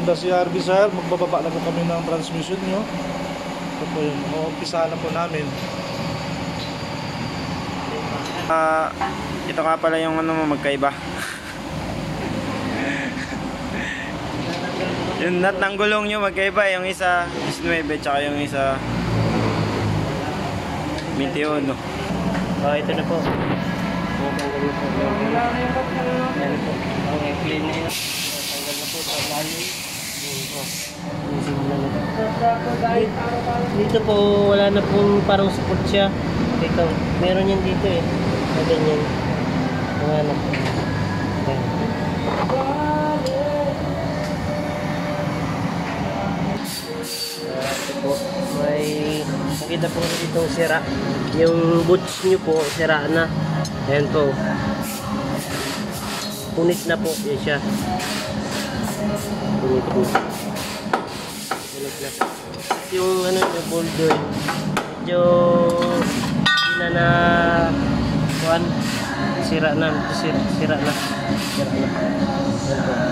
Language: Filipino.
Honda CR-V sir, magbababa na po kami ng transmission nyo. Ito po yun, umpisa na po namin. Ito nga pala yung ano mo, magkaiba. Yung nut ng gulong nyo magkaiba, yung isa 19 tsaka yung isa 21. Ito na po. Tanggal na po. Yan po. Ang i-clean na yun. Tanggal na po sa lalim. Dito po wala na pong parang support siya. Dito, meron yan dito eh. Na ganyan. Wala na po. May nakita po dito sira. Yung boots nyo po sira na. Ayan po. Punit na po. Yan siya. Punit po. Punit na. Yung ano yung boulder medyo hindi na kuhan. Sira na. Sira na. Sira na. Ayan po.